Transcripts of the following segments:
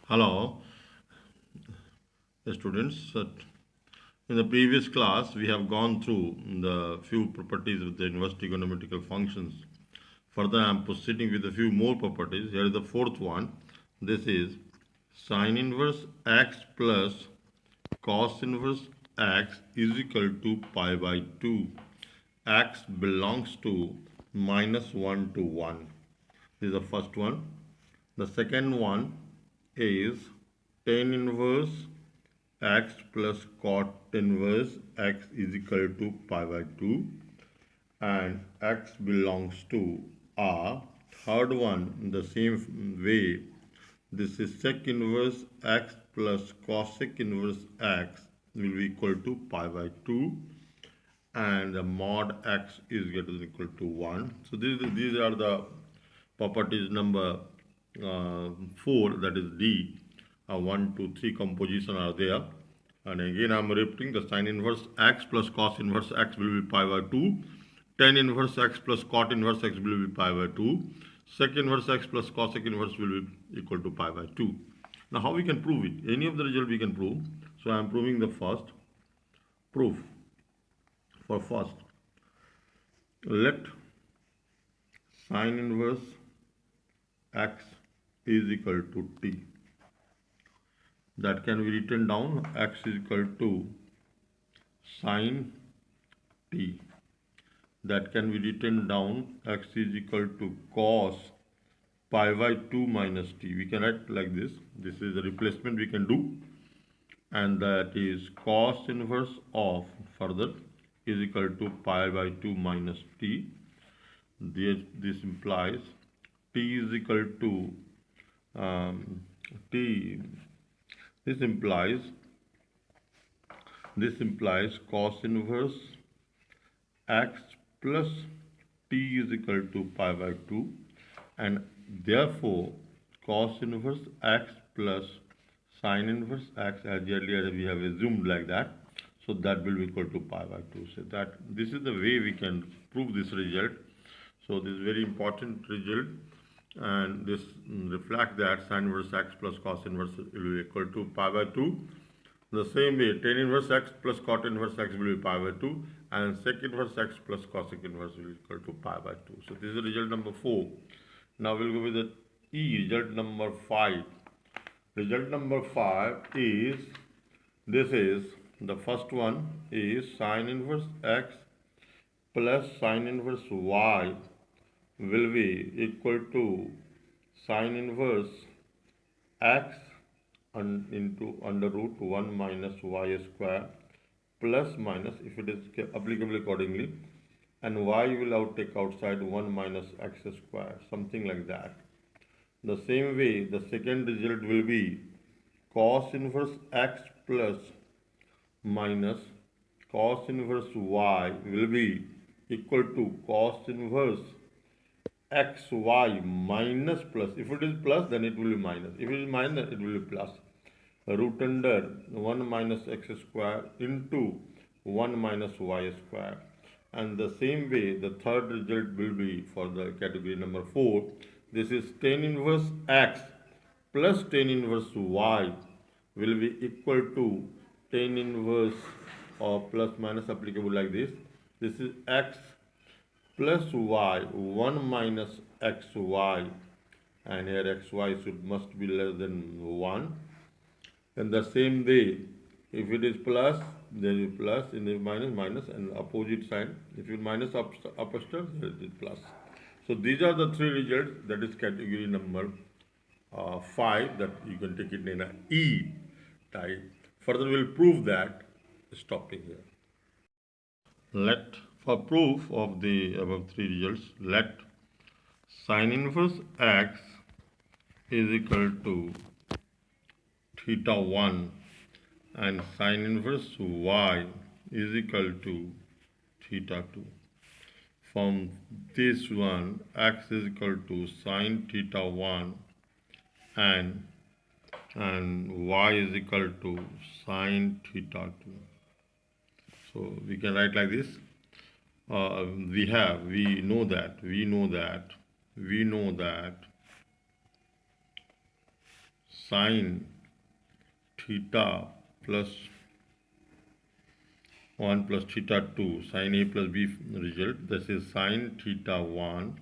Hello, students. In the previous class, we have gone through the few properties of the inverse trigonometrical functions. Further, I am proceeding with a few more properties. Here is the fourth one. This is sine inverse x plus cos inverse x is equal to pi by 2. X belongs to minus 1 to 1. This is the first one. The second one is tan inverse x plus cot inverse x is equal to pi by 2 and x belongs to R. Third one, the same way, this is sec inverse x plus cosec inverse x will be equal to pi by 2 and the mod x is greater than equal to 1. So these are the properties number 4, that is D. 1, 2, 3 composition are there. And again I am repeating, the sine inverse x plus cos inverse x will be pi by 2. Tan inverse x plus cot inverse x will be pi by 2. Sec inverse x plus cosec inverse will be equal to pi by 2. Now how we can prove it? Any of the result we can prove. So I am proving the first proof. For first, let sine inverse x is equal to t. That can be written down, x is equal to sine t. That can be written down, x is equal to cos pi by 2 minus t. We can write like this. This is a replacement we can do. And that is cos inverse of further is equal to pi by 2 minus t. This implies t is equal to t. This implies cos inverse x plus t is equal to pi by 2, and therefore cos inverse x plus sine inverse x, as earlier we have assumed like that, so that will be equal to pi by 2. So that this is the way we can prove this result. So this is very important result, and this reflects that sine inverse x plus cos inverse will be equal to pi by 2. The same way, tan inverse x plus cot inverse x will be pi by 2, and sec inverse x plus cosec inverse will be equal to pi by 2. So this is result number 4. Now we'll go with the result number 5. Result number 5 is, this is, the first one is sine inverse x plus sine inverse y will be equal to sine inverse x into under root 1 minus y square plus minus, if it is applicable accordingly, and y will take outside 1 minus x square, something like that. The same way, the second result will be cos inverse x plus minus cos inverse y will be equal to cos inverse xy minus plus. If it is plus, then it will be minus. If it is minus, it will be plus. Root under 1 minus x square into 1 minus y square. And the same way, the third result will be for the category number 4. This is tan inverse x plus tan inverse y will be equal to tan inverse or plus minus applicable like this. This is x plus y, 1 minus xy, and here xy must be less than 1. And the same way, if it is plus, then it is plus, and if minus, minus, and opposite sign. If you minus upper step, then it is plus. So these are the three results. That is category number 5, that you can take it in an E type. Further, we'll prove that, stopping here. Let, for proof of the above three results, let sine inverse x is equal to theta 1 and sine inverse y is equal to theta 2. From this one, x is equal to sine theta 1 and y is equal to sine theta 2. So we can write like this. We know that sine theta plus 1 plus theta 2, sine A plus B result. This is sine theta 1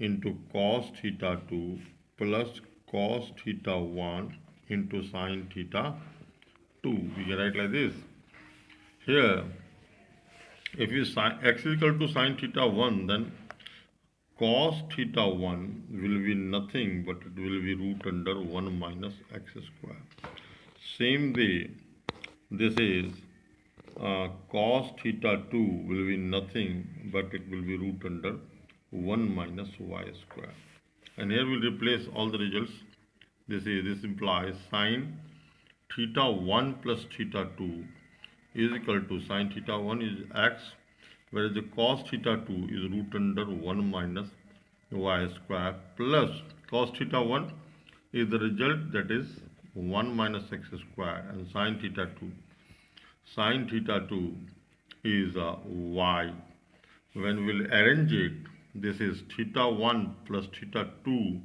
into cos theta 2 plus cos theta 1 into sine theta 2. We can write like this. Here, if you x is equal to sine theta 1, then cos theta 1 will be nothing but it will be root under 1 minus x square. Same way, this is cos theta 2 will be nothing but it will be root under 1 minus y square. And here we'll replace all the results. This implies sine theta 1 plus theta 2 is equal to sine theta 1 is x, whereas the cos theta 2 is root under 1 minus y square plus cos theta 1 is the result, that is 1 minus x square, and sine theta 2 is y. When we'll arrange it, this is theta 1 plus theta 2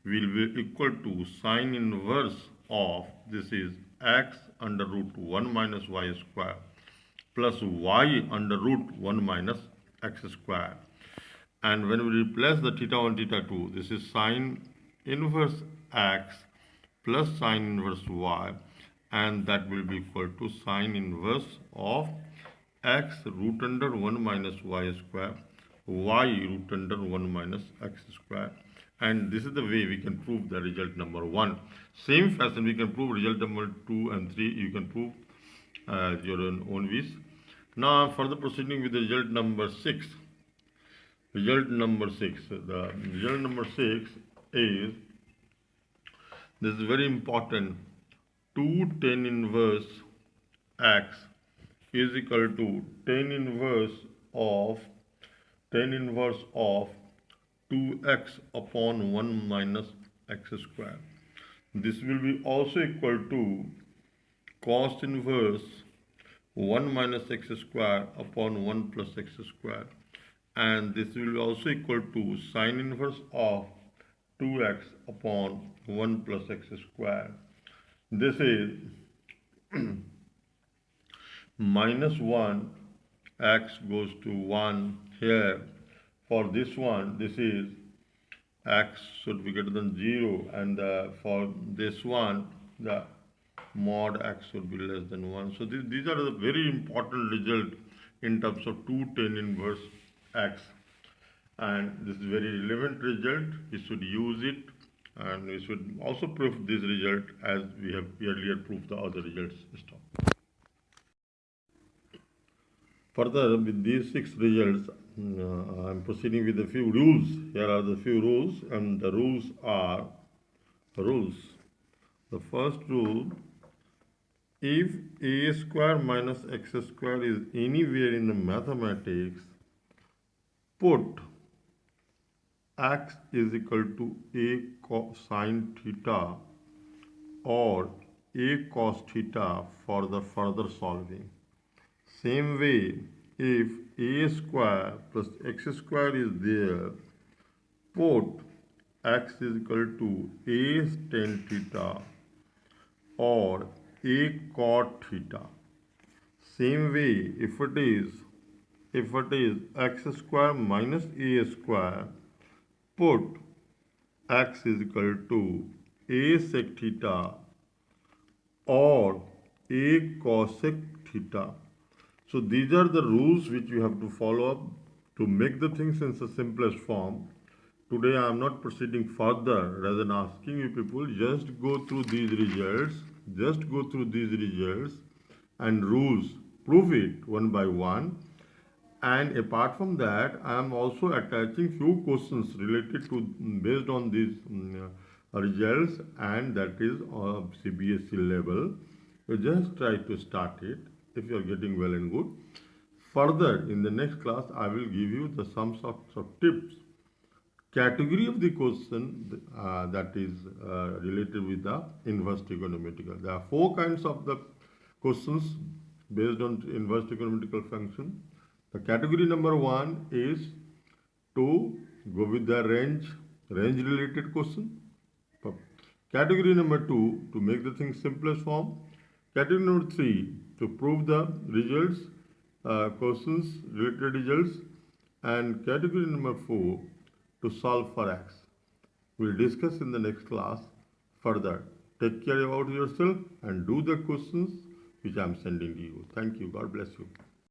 will be equal to sine inverse of, this is x under root 1 minus y square plus y under root 1 minus x square. And when we replace the theta 1, theta 2, this is sine inverse x plus sine inverse y, and that will be equal to sine inverse of x root under 1 minus y square, y root under 1 minus x square. And this is the way we can prove the result number 1. Same fashion we can prove result number 2 and 3. You can prove your own wish. Now further proceeding with the result number 6. Result number 6. The result number 6 is, this is very important, 2 tan inverse x is equal to tan inverse of 2x upon 1 minus x square. This will be also equal to cos inverse 1 minus x square upon 1 plus x square, and this will be also equal to sine inverse of 2x upon 1 plus x square. This is minus 1, x goes to 1 here. For this one, this is x should be greater than 0, and for this one, the mod x should be less than 1. So these are the very important result in terms of 2 tan inverse x, and this is very relevant result. We should use it, and we should also prove this result as we have earlier proved the other results. Further, with these 6 results, I am proceeding with a few rules. Here are the few rules, and the rules are The first rule: if a square minus x square is anywhere in the mathematics, put x is equal to a sine theta or a cos theta for the further solving. Same way, if a square plus x square is there, put x is equal to a tan theta or a cot theta. Same way, if it is x square minus a square, put x is equal to a sec theta or a cosec theta. So these are the rules which you have to follow up to make the things in the simplest form. Today I am not proceeding further, rather than asking you people, just go through these results, and rules, prove it one by one. And apart from that, I am also attaching few questions related to, based on these results, and that is CBSE level. You just try to start it if you are getting well and good. Further, in the next class, I will give you some sorts of tips. Category of the question that is related with the inverse trigonometrical. There are 4 kinds of the questions based on inverse trigonometrical function. The category number 1 is to go with the range related question. Category number 2, to make the thing simplest form. Category number 3, to prove the results, questions, related results. And category number 4, to solve for x. We'll discuss in the next class further. Take care about yourself and do the questions which I am sending to you. Thank you. God bless you.